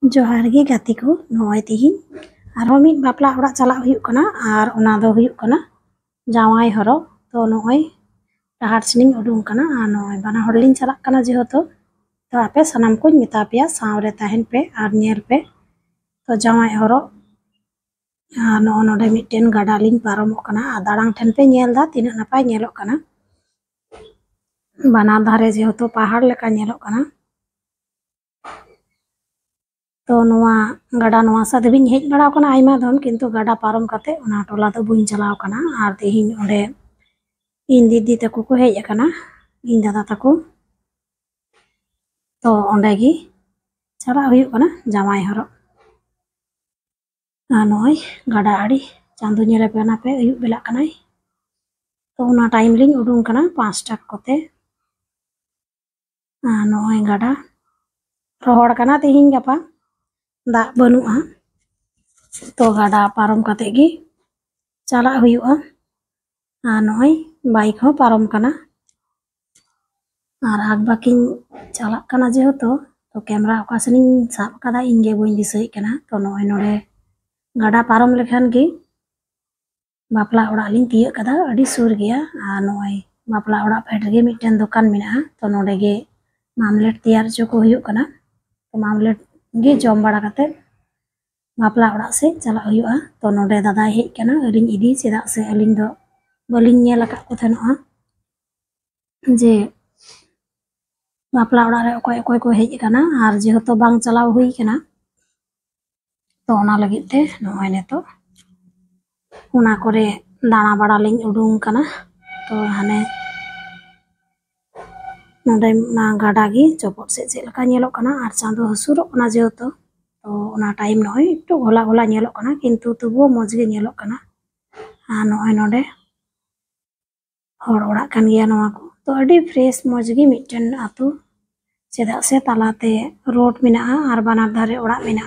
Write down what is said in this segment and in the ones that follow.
जोहार गे गाते को नॉय तिहिन आरो मिद बापला ओड़ा चला हुयुग कना आर ओना दो हुयुग कना जावाई हरो तो नॉय डहार सिनिंग उडुंग कना आर नॉय बाना हड़लिन चलाक कना जेहेतु तो आपे सनाम को मेता पेया सावरे ताहेन पे आर नेल पे तो जावाई हरो आर नो नोडे मिटेन गाडा लिन पारमोग कना आर दाड़ांग ठेन पे नेल दा तिना नापाय नेलोग कना बाना धारे जेहेतु पहाड़ लेका नेलोग कना तो नोआ गाडा नोआ साथे बिन हेज बड़ा कना आइमा दम किंतु गाडा पारम कते ओना टोला दो बुइन चलाव कना आर तेहिन ओंडे इन दीदी तको को हेज कना इन दादा तको तो ओंडे गी चला हुयुग कना जामाई हरो आ नोय गाडा आड़ी चांदो नेले पे ना पे अयुब बेला कनाय तो ओना टाइम लिन उडुंग कना 5 टा कोते आ नोय गाडा रोहड़ कना तेहिन गपा दा बनुआ तो गाडा पारम कते गी चला हुयुआ आ नोय बाइक हो पारम कना आर आग बाकिन चला कना जेहेतु तो कैमरा ओका सनिन साब कदा इंगे बोइन दिसै कना तो नोय नोडे गाडा पारम लेखान गी बापला ओड़ा लिन तिय कदा अडी सुर गया आ नोय बापला ओड़ा फेड गे मिटेन दुकान मेना तो नोडे गे मामलेट तैयार जो को हुयुग कना तो मामलेट गे जम बड़ा कते बापला ओड़ा से चला हुयुआ तो नोडे दादा हेज कना अलिन इदी चेदा से अलिन दो बलिन नेल का को थनोआ जे बापला ओड़ा रे ओकोय ओकोय को हेज कना आर जेहेतु बांग चलाव हुई कना तो ओना लगित ते नोय नेतो ओना करे दाना बड़ा लिन उडुंग कना तो हाने नोडे ना गाडा गी चोपट से चेलका नेलो कना आर चांदो हसुरो कना जेहेतु तो ओना टाइम नोय एकटु घोला घोला नेलो कना किंतु तबुओ मौज गे नेलो कना आ नोय नोडे हर ओड़ा कान गया नोआ को तो अडी फ्रेश मौज गे मिटेन आतु चेदा से तालाते रोड मेना आर बानार धारे ओड़ा मेना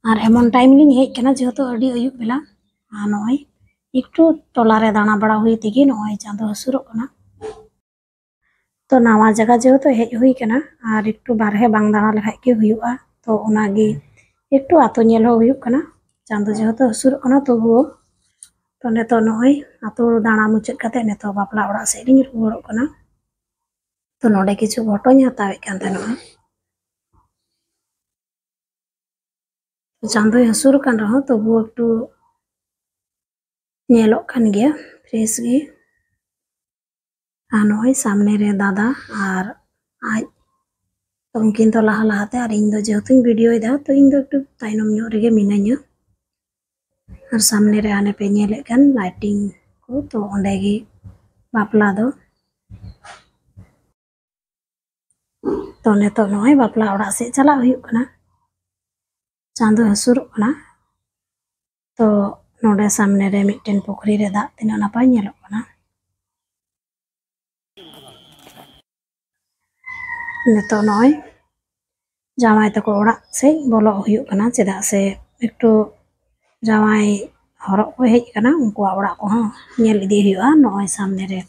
आर एमन टाइम लिन हेज कना जेहेतु अडी अयुब बेला आ नोय एकटु टोला रे दाना बड़ा हुई तिगी नोय चांदो हसुरो कना तो नावा जगह जेहेतु हेज हुई कना आर एकटु बारहे बांग दाना लेखाय के हुयुआ तो ओना गे एकटु आतो नेल हो हुयुग कना चांदो जेहेतु हसुरो कना तबुओ तो नेतो नोय आतो दाना मुचाद कते नेतो बापला ओड़ा से लिन रुवाड़ो कना तो नोडे किछु फोटोñ हतावे कान तनोआ चांदो हसुर कान रहो तबुओ एकटु नेलो कान गया फ्रेश गे आ नोय सामने रे दादा आर आज तो उनकिन तो लहा लहाते आर इन दो जेहेतु वीडियो दा तो इन दो एकटु ताइनम ᱧᱚᱜ रेगे मिनाña और सामने रे आने पे नेले कान लाइटिंग को तो ओंडे गे बापला दो तो नेतो नोय बापला ओड़ा से चला हुयुग कना चांदो हसुरो कना तो नोडे सामने रे मिटेन पोखरी रे दा तिना नापाय नेलो कना नेतो नोय जामाई तको ओड़ा से बोलो हुयुग कना चेदा से एकटु जामाई हरक को हेज कना उनको ओड़ा को हां नेल इदी हुयुआ नोय सामने रे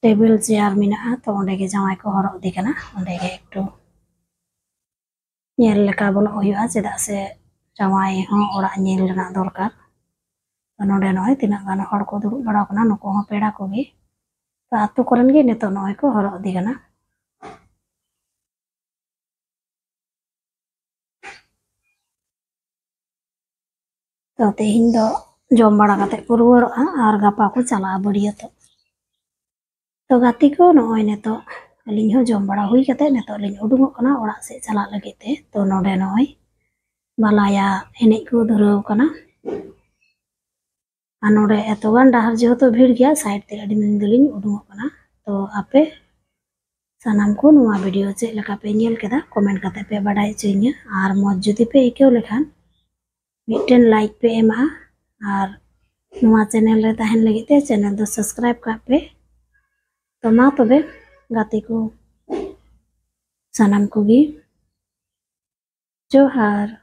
टेबल चेयर मेना तो ओंडे गे जामाई को हरक दी कना ओंडे गे एकटु नेल लेका बोलो हुयुआ चेदा से जामाई हां ओड़ा नेल रना दरकार तो नोडे नोय तिना गान हड़ को दुड़ुब बड़ा कना नुको हां पेड़ा को गे तो आतु करन गे नेतो नोय को हरक दी कना तो तेहिन दो जम बड़ा कते को रुवाड़ोआ आर गापा को चला बड़िया तो गाती को नोय नेतो अलिन हो जम बड़ा हुई कते नेतो लिन उडुंगो कना ओड़ा से चला लगिते तो नोडे नोय बालाया एनेज को धुराव कना आ नोडे एतोगान डाहर जेहेतु भीड़ गया साइड ते अडी दिन दलिन उडुंगो कना तो आपे सानाम को नुआ वीडियो चे लका पे नेल केदा कमेंट कते पे बाडाय चइnya आर मौज जुदी पे एकेव लेखान मिटेन लाइक पे एमा आर नुआ चैनल रे ताहेन लगिते चैनल दो सब्सक्राइब का पे तो मा तबे गाते को सानाम को गी जोहार।